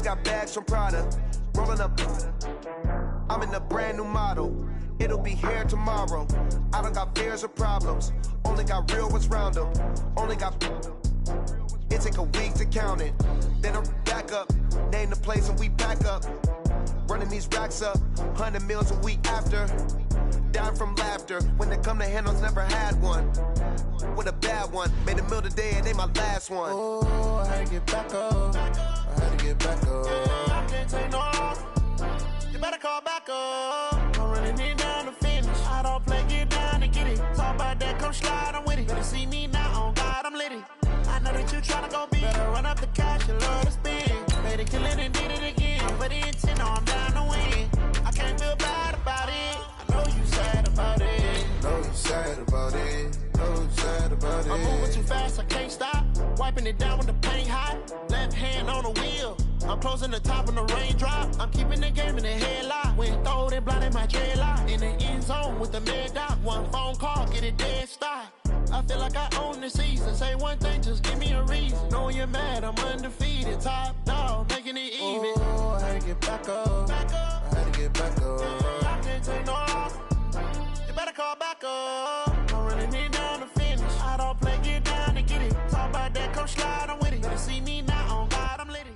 got bags from Prada, rolling up. I'm in a brand new model. It'll be here tomorrow. I don't got fears or problems. Only got real ones round them. Only got. It take a week to count it. Then I'm back up. Name the place and we back up. Running these racks up. 100 meals a week after. Down from laughter. When they come to handles, never had one. With a bad one. Made a meal today and ain't my last one. Oh, I had to get back up. I had to get back up. I can't take no loss. You better call back up. I'm running it down to finish. I don't play, get down and get it. Talk about that, come slide, I'm with it. Better see me now, on God, I'm litty. I know that you tryna go big. Better run up the cash, you love to spend. Made it, kill it, and did it again. But the intent, no, I'm down to win. I can't feel bad about it. I know you sad about it. Know you sad about it. Know you sad about it. I'm moving too fast, I can't stop. Wiping it down with the paint hot. Left hand on the wheel. I'm closing the top when the raindrop. I'm keeping the game in the headlock. When throwed and blinded my dreadlock. In the end zone with the mad dot. One phone call, get it dead stop. I feel like I own the season. Say one thing, just give me a reason. Knowing you're mad, I'm undefeated. Top dog, making it even. Oh, I had to get back up. I had to get back up. I can't take no loss. You better call back up. I'm running it down to finish. I don't play, get down and get it. Talk about that, come slide, I'm with it. Better see me now, on God, I'm litty.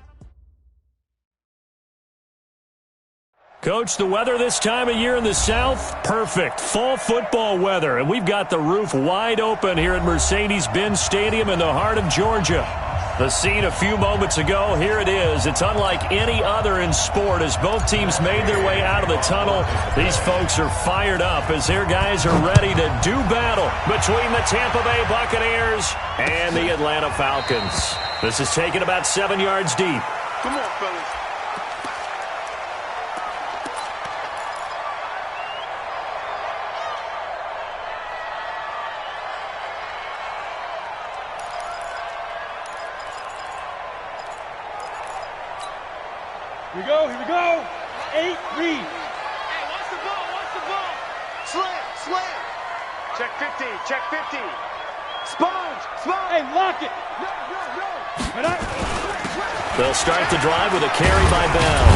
Coach, the weather this time of year in the South, perfect. Fall football weather, and we've got the roof wide open here at Mercedes-Benz Stadium in the heart of Georgia. The scene a few moments ago, here it is. It's unlike any other in sport as both teams made their way out of the tunnel. These folks are fired up as their guys are ready to do battle between the Tampa Bay Buccaneers and the Atlanta Falcons. This is taken about 7 yards deep. Come on, fellas. Here we go. 8 read. Hey, watch the ball. Slam. Check 50, check 50. Sponge. Hey, lock it. They'll start the drive with a carry by Bell.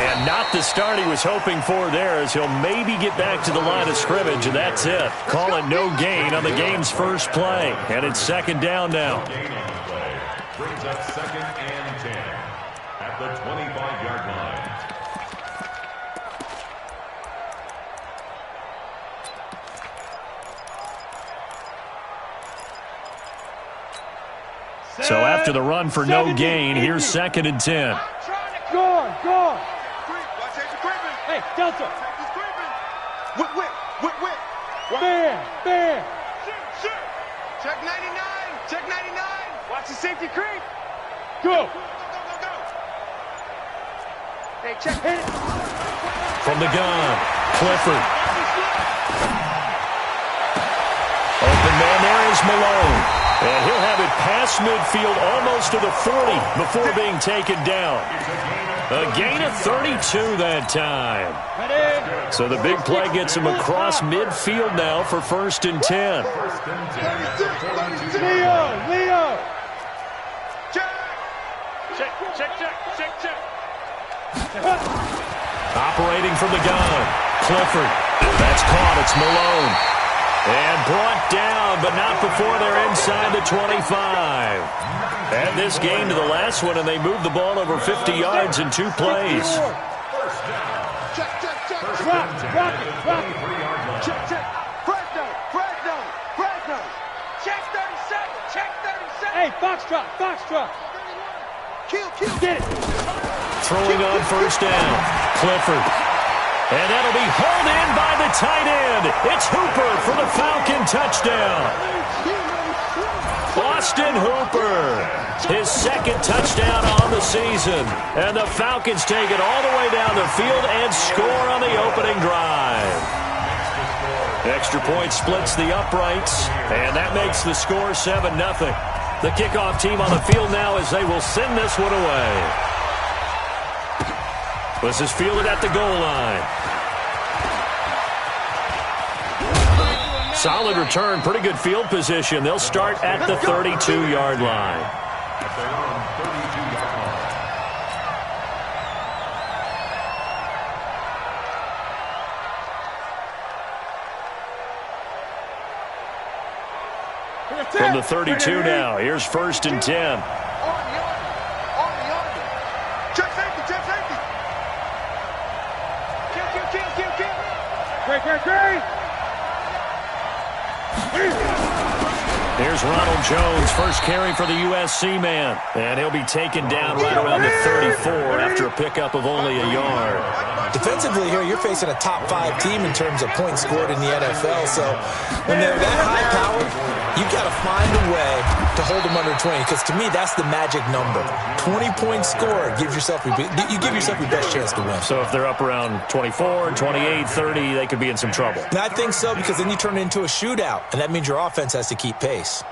And not the start he was hoping for there as he'll maybe get back to the line of scrimmage, and that's it. Call it no gain on the game's first play. And it's second down now. Brings up 2nd and 10 at the 25-yard line. So after the run for no gain, here's 2nd and 10. Go. Watch his equipment. Hey, Delta. Whip. Bear. Shoot. Check 99. Watch the safety creep. Go. Hey, check. Hit it. From the gun, Clifford. Open man there is Malone. And he'll have it past midfield almost to the 40 before being taken down. A gain of 32 that time. So the big play gets him across midfield now for 1st and 10. Leo. Check. Operating from the gun, Clifford. That's caught. It's Malone. And brought down, but not before they're inside the 25. Add this game to the last one, and they moved the ball over 50 yards in 2 plays. Check. Rock it. Check. Fresno. Check 37. Hey, Foxtrot. Kill. Get it. Throwing on 1st down, Clifford. And that'll be hauled in by the tight end. It's Hooper for the Falcon touchdown. Austin Hooper, his 2nd touchdown on the season. And the Falcons take it all the way down the field and score on the opening drive. Extra point splits the uprights, and that makes the score 7-0. The kickoff team on the field now as they will send this one away. This is fielded at the goal line. Solid return, pretty good field position. They'll start at the 32-yard line. From the 32 now, here's 1st and 10. Here's Ronald Jones, first carry for the USC man. And he'll be taken down right around the 34 after a pickup of only a yard. Defensively here, you're facing a top 5 team in terms of points scored in the NFL. So when they're that high-powered, you got to find a way to hold them under 20. Because to me, that's the magic number. 20 points scored gives yourself you give yourself your best chance to win. So if they're up around 24, 28, 30, they could be in some trouble. And I think so, because then you turn it into a shootout, and that means your offense has to keep pace.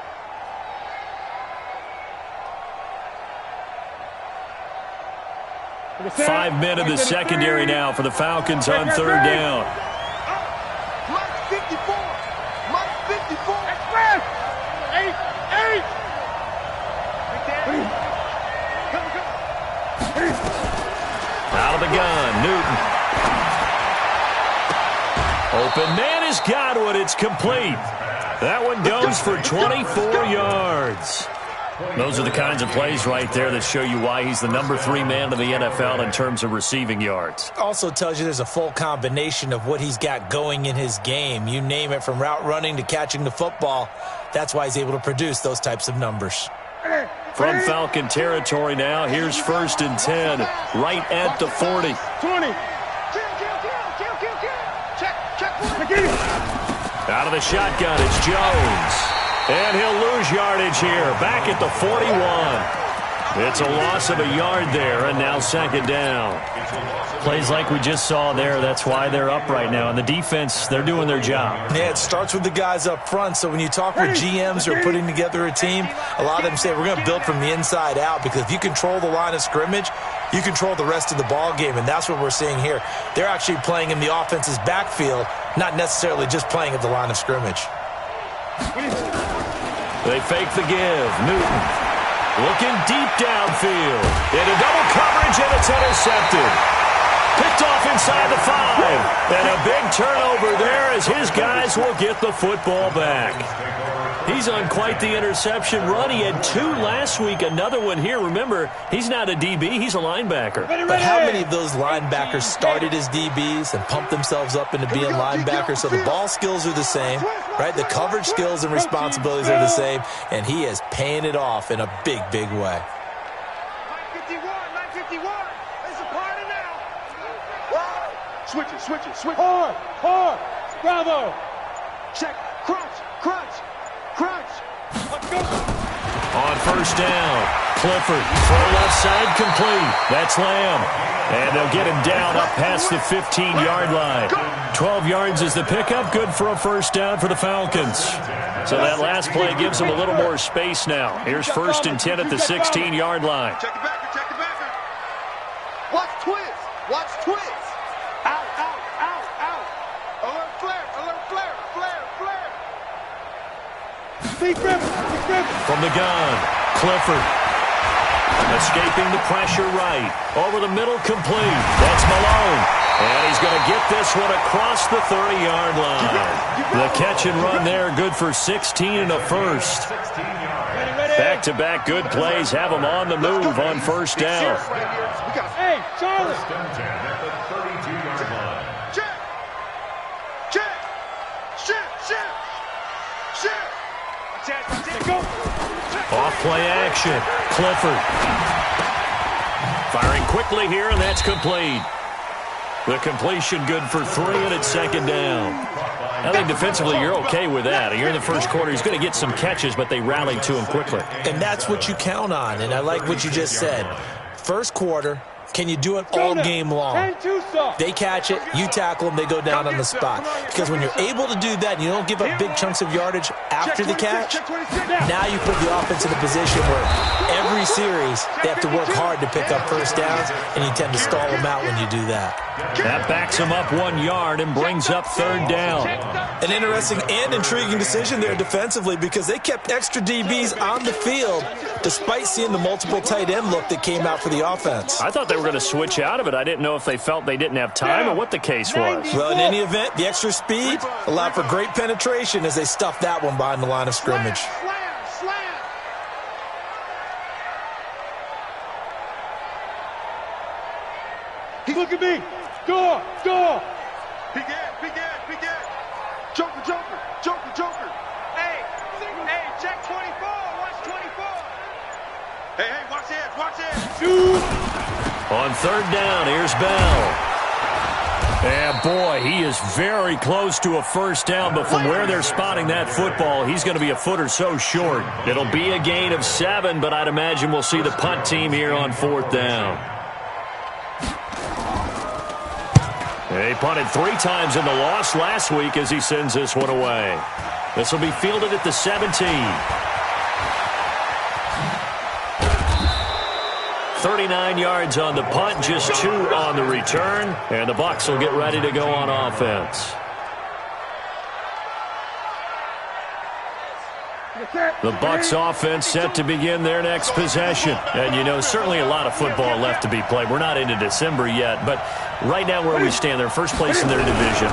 Five men in the secondary now for the Falcons on 3rd down. Mike 54. Mike 54. Express. 8. Out of the gun, Newton. Open man is Godwin. It's complete. That one goes for 24 yards. Those are the kinds of plays right there that show you why he's the number 3 man in the NFL in terms of receiving yards. Also tells you there's a full combination of what he's got going in his game. You name it, from route running to catching the football. That's why he's able to produce those types of numbers. From Falcon territory now, here's 1st and 10, right at the 40. 20. Out of the shotgun, it's Jones. And he'll lose yardage here, back at the 41. It's a loss of a yard there, and now 2nd down. Plays like we just saw there, that's why they're up right now. And the defense, they're doing their job. Yeah, it starts with the guys up front. So when you talk with GMs who are putting together a team, a lot of them say we're going to build from the inside out, because if you control the line of scrimmage, you control the rest of the ball game, and that's what we're seeing here. They're actually playing in the offense's backfield, not necessarily just playing at the line of scrimmage. They fake the give. Newton looking deep downfield. Into double coverage, and it's intercepted. Picked off inside the 5. And a big turnover there as his guys will get the football back. He's on quite the interception run. He had 2 last week, another one here. Remember, he's not a DB, he's a linebacker. But how many of those linebackers started as DBs and pumped themselves up into being linebackers? So the ball skills are the same, right? The coverage skills and responsibilities are the same, and he is paying it off in a big, big way. 951. It's a party now. Switch it. Hard. Bravo. Check. Crunch. Let's go. On 1st down, Clifford, throw left side, complete. That's Lamb. And they'll get him down up past the 15-yard line. 12 yards is the pickup, good for a 1st down for the Falcons. So that last play gives them a little more space now. Here's 1st and 10 at the 16-yard line. Check the backer. Watch twist. Out. Alert flare. From the gun, Clifford. Escaping the pressure right. Over the middle, complete. That's Malone. And he's going to get this one across the 30-yard line. The catch and run there, good for 16 and a 1st. Back-to-back good plays have them on the move on 1st down. Hey, Charlie. Off play action. Clifford. Firing quickly here, and that's complete. The completion good for 3, and it's 2nd down. I think defensively you're okay with that. You're in the 1st quarter. He's going to get some catches, but they rallied to him quickly. And that's what you count on, and I like what you just said. 1st quarter, can you do it all game long? They catch it, you tackle them, they go down on the spot. Because when you're able to do that and you don't give up big chunks of yardage after the catch, now you put the offense in a position where every series they have to work hard to pick up 1st downs, and you tend to stall them out when you do that. That backs him up 1 yard and brings up 3rd down. An interesting and intriguing decision there defensively, because they kept extra DBs on the field despite seeing the multiple tight end look that came out for the offense. I thought they were going to switch out of it. I didn't know if they felt they didn't have time or what the case was. Well, in any event, the extra speed allowed for great penetration as they stuffed that one behind the line of scrimmage. Look at me. Door. He get. Joker. Hey, check 24. Watch 24. Hey, watch it. Shoot. On third down, here's Bell. And boy, he is very close to a first down, but from where they're spotting that football, he's going to be a foot or so short. It'll be a gain of 7, but I'd imagine we'll see the punt team here on fourth down. He punted 3 times in the loss last week as he sends this one away. This will be fielded at the 17. 39 yards on the punt, just 2 on the return, and the Bucs will get ready to go on offense. The Bucs offense set to begin their next possession. And, you know, certainly a lot of football left to be played. We're not into December yet, but right now where we stand, they're first place in their division.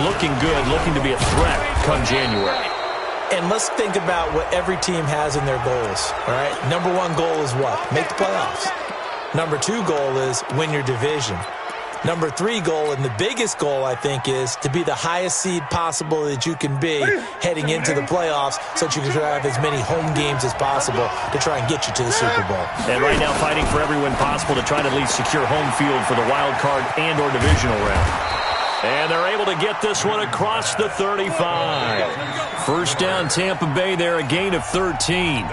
Looking good, looking to be a threat come January. And let's think about what every team has in their goals, all right? Number 1 goal is what? Make the playoffs. Number 2 goal is win your division. Number 3 goal, and the biggest goal, I think, is to be the highest seed possible that you can be heading into the playoffs so that you can have as many home games as possible to try and get you to the Super Bowl. And right now fighting for every win possible to try to at least secure home field for the wild card and or divisional round. And they're able to get this one across the 35. First down, Tampa Bay there, a gain of 13.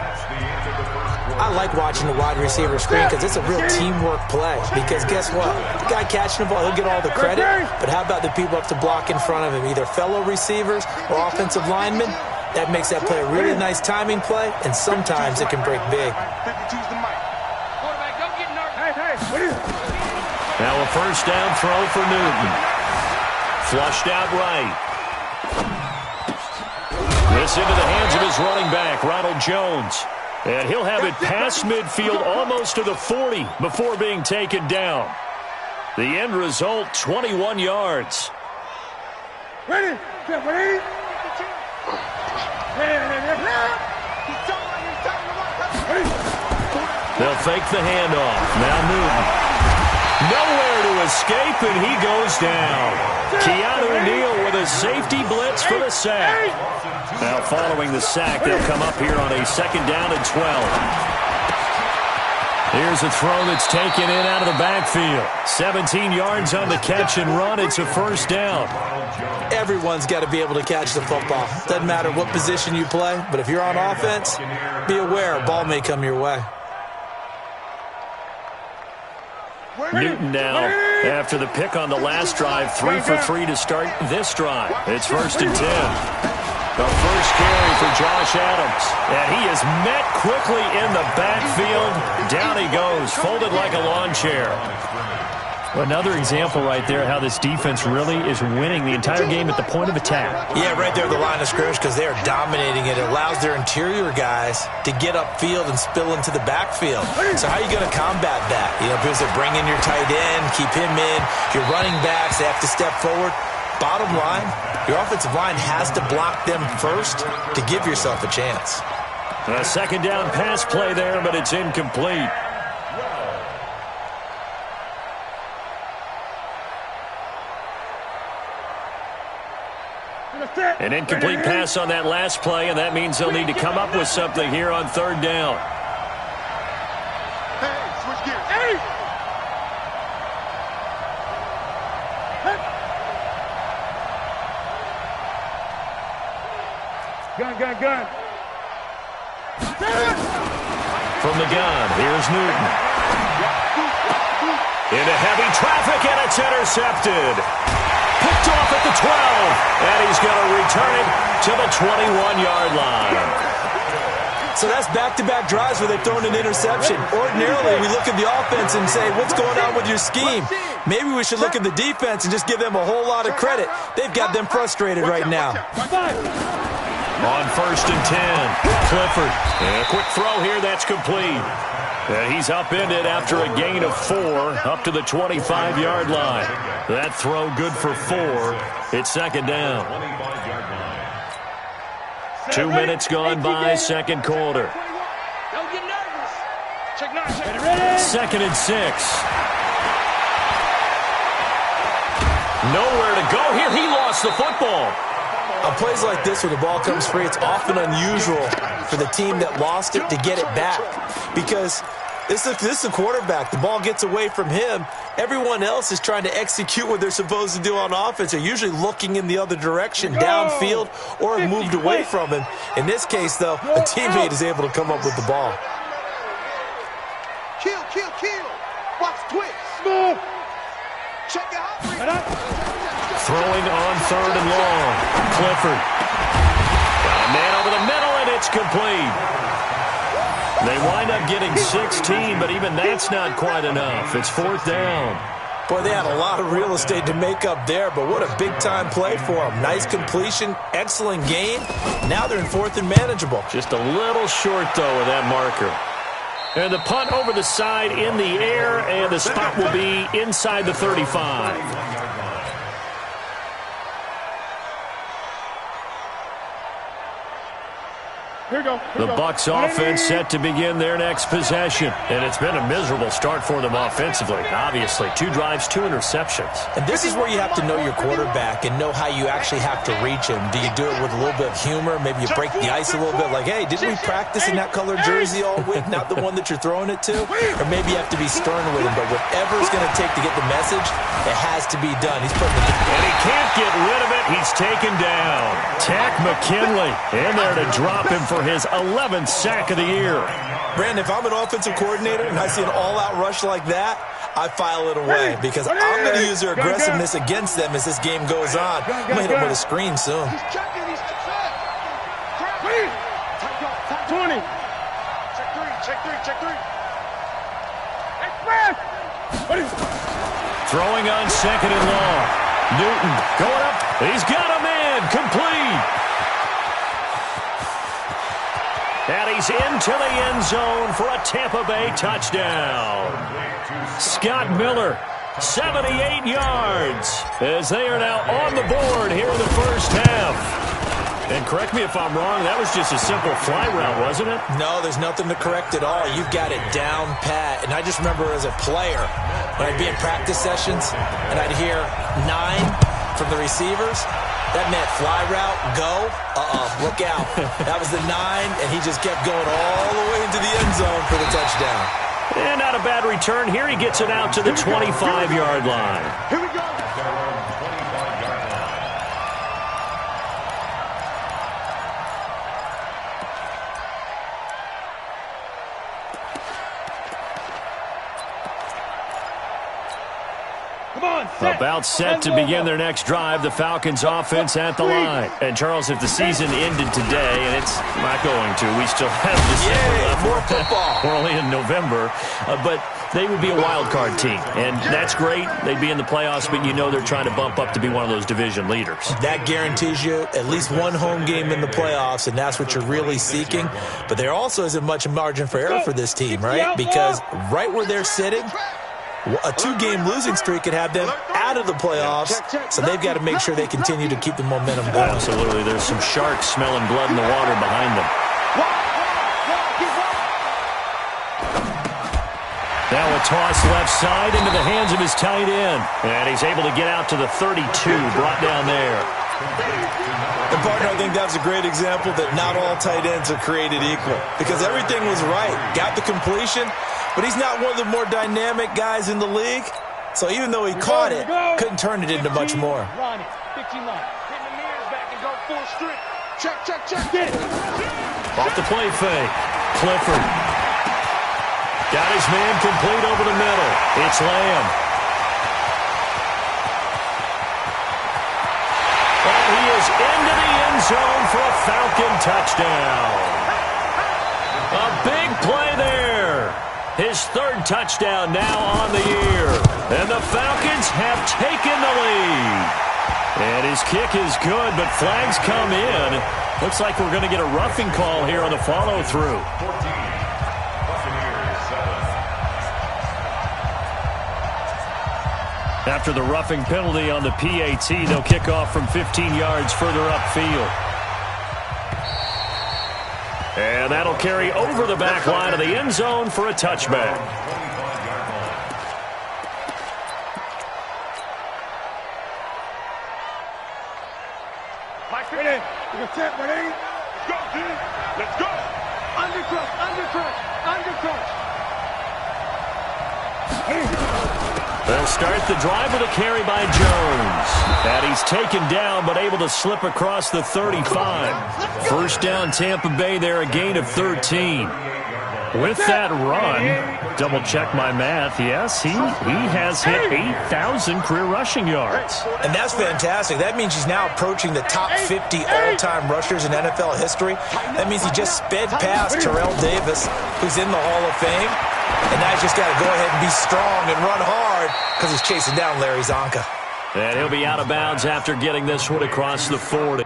I like watching the wide receiver screen because it's a real teamwork play. Because guess what? The guy catching the ball, he'll get all the credit. But how about the people up to block in front of him, either fellow receivers or offensive linemen? That makes that play a really nice timing play, and sometimes it can break big. Now a first down throw for Newton. Flushed out right. This into the hands of his running back, Ronald Jones. And he'll have it past midfield almost to the 40 before being taken down. The end result, 21 yards. Ready. They'll fake the handoff. Now Newton. Nowhere to escape, and he goes down. Keanu Neal with a safety blitz for the sack. Now following the sack, they'll come up here on a second down and 12. Here's a throw that's taken in out of the backfield. 17 yards on the catch and run. It's a first down. Everyone's got to be able to catch the football. Doesn't matter what position you play, but if you're on offense, be aware a ball may come your way. Newton now, after the pick on the last drive, 3 for 3 to start this drive. It's first and 10. The first carry for Josh Adams. And he is met quickly in the backfield. Down he goes, folded like a lawn chair. Another example right there how this defense really is winning the entire game at the point of attack. Yeah, right there at the line of scrimmage because they are dominating it. It allows their interior guys to get upfield and spill into the backfield. So how are you going to combat that? You know, because they bring in your tight end, keep him in. Your running backs, they have to step forward. Bottom line, your offensive line has to block them first to give yourself a chance. A second down pass play there, but it's incomplete. An incomplete pass on that last play, and that means they'll need to come up with something here on third down. Hey, switch gears. Hey! Gun. From the gun, here's Newton. Into heavy traffic, and it's intercepted. Picked off at the 12, and he's going to return it to the 21-yard line. So that's back-to-back drives where they've thrown an interception. Ordinarily, we look at the offense and say, what's going on with your scheme? Maybe we should look at the defense and just give them a whole lot of credit. They've got them frustrated right now. On first and 10, Clifford. And a quick throw here, that's complete. And he's upended after a gain of 4 up to the 25-yard line. That throw good for 4. It's second down. 2 minutes gone by, second quarter. Don't get nervous. Check 9. Second and 6. Nowhere to go here. He lost the football. On plays like this where the ball comes free, it's often unusual for the team that lost it to get it back because this is the quarterback. The ball gets away from him. Everyone else is trying to execute what they're supposed to do on offense. They're usually looking in the other direction, downfield, or have moved away from him. In this case, though, a teammate is able to come up with the ball. Kill. Watch twist. Move. Check your hot. Throwing on 3rd and long. Clifford. Got a man over the middle, and it's complete. They wind up getting 16, but even that's not quite enough. It's 4th down. Boy, they had a lot of real estate to make up there, but what a big-time play for them. Nice completion, excellent gain. Now they're in 4th and manageable. Just a little short, though, of that marker. And the punt over the side in the air, and the spot will be inside the 35. The Bucs offense set to begin their next possession. And it's been a miserable start for them offensively. Obviously, 2 drives, 2 interceptions. And this is where you have to know your quarterback and know how you actually have to reach him. Do you do it with a little bit of humor? Maybe you break the ice a little bit like, hey, didn't we practice in that colored jersey all week, not the one that you're throwing it to? Or maybe you have to be stern with him. But whatever it's going to take to get the message, it has to be done. He's putting it in. And he can't get rid of it. He's taken down. Tack McKinley in there to drop him for his 11th sack of the year. Brandon, if I'm an offensive coordinator and I see an all-out rush like that, I file it away because I'm going to use their aggressiveness against them as this game goes on. I'm going to hit them with a screen soon. 20. Check three. Throwing on 2nd and long. Newton going up. He's got a man. Complete. And he's into the end zone for a Tampa Bay touchdown. Scott Miller, 78 yards, as they are now on the board here in the first half. And correct me if I'm wrong, that was just a simple fly route, wasn't it? No, there's nothing to correct at all. You've got it down pat. And I just remember as a player, when I'd be in practice sessions, and I'd hear 9 from the receivers, that meant fly route, go, look out. That was the 9, and he just kept going all the way into the end zone for the touchdown. And not a bad return. Here he gets it out to the 25-yard line. Here we go. About set to begin their next drive, the Falcons offense at the line. And Charles, if the season ended today, and it's not going to, we still have December left. More football. We're only in November, but they would be a wild card team. And that's great. They'd be in the playoffs, but you know they're trying to bump up to be one of those division leaders. That guarantees you at least one home game in the playoffs, and that's what you're really seeking. But there also isn't much margin for error for this team, right? Because right where they're sitting, a 2-game losing streak could have them out of the playoffs, so they've got to make sure they continue to keep the momentum going. Absolutely. There's some sharks smelling blood in the water behind them. Now a toss left side into the hands of his tight end. And he's able to get out to the 32, brought down there. And, partner, I think that was a great example that not all tight ends are created equal because everything was right. Got the completion, but he's not one of the more dynamic guys in the league. So even though he caught it, couldn't turn it into much more. Ronnie, 15 line. Hit the mirrors back and go full strip. Check. Get it. Off the play fake. Clifford. Got his man complete over the middle. It's Lamb. And he is into the end zone for a Falcon touchdown. A big play there. His 3rd touchdown now on the year. And the Falcons have taken the lead. And his kick is good, but flags come in. Looks like we're going to get a roughing call here on the follow-through. After the roughing penalty on the PAT, they'll kick off from 15 yards further upfield. And that'll carry over the back line of the end zone for a touchback. That's it, ready? Go, D. Let's go. Undercrush, undercrush, undercrush. They'll start the drive with a carry by Jones. And he's taken down, but able to slip across the 35. First down, Tampa Bay there, a gain of 13. With that run, double-check my math, yes, he has hit 8,000 career rushing yards. And that's fantastic. That means he's now approaching the top 50 all-time rushers in NFL history. That means he just sped past Terrell Davis, who's in the Hall of Fame. And now he's just got to go ahead and be strong and run hard because he's chasing down Larry Zonka. And he'll be out of bounds after getting this one across the 40.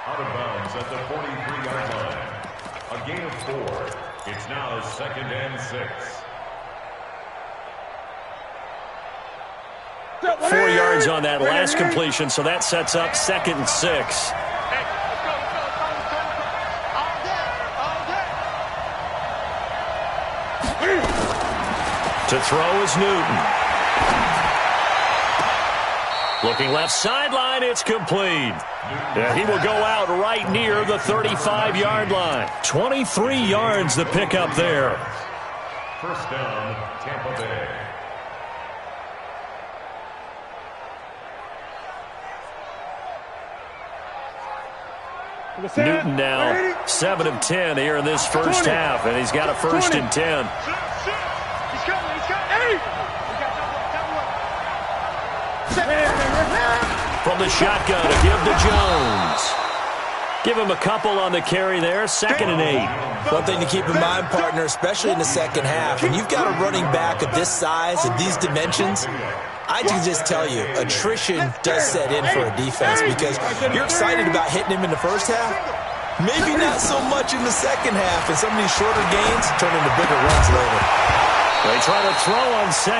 Out of bounds at the 43-yard line. A gain of 4. It's now 2nd and 6. 4 yards on that last completion, so that sets up 2nd and 6. Hey, let's go, To all day. throw is Newton. Looking left sideline, it's complete. Yeah, he will go out right near the 35-yard line. 23 yards the pickup there. First down, Tampa Bay. Newton now 7 of 10 here in this first half, and he's got a 1st and 10. He's coming, he's coming. Hey! From the shotgun to give to Jones. Give him a couple on the carry there, 2nd and 8. One thing to keep in mind, partner, especially in the second half, when you've got a running back of this size and these dimensions, I can just tell you, attrition does set in for a defense because you're excited about hitting him in the first half. Maybe not so much in the second half, and some of these shorter gains turn into bigger runs later. They try to throw on 2nd.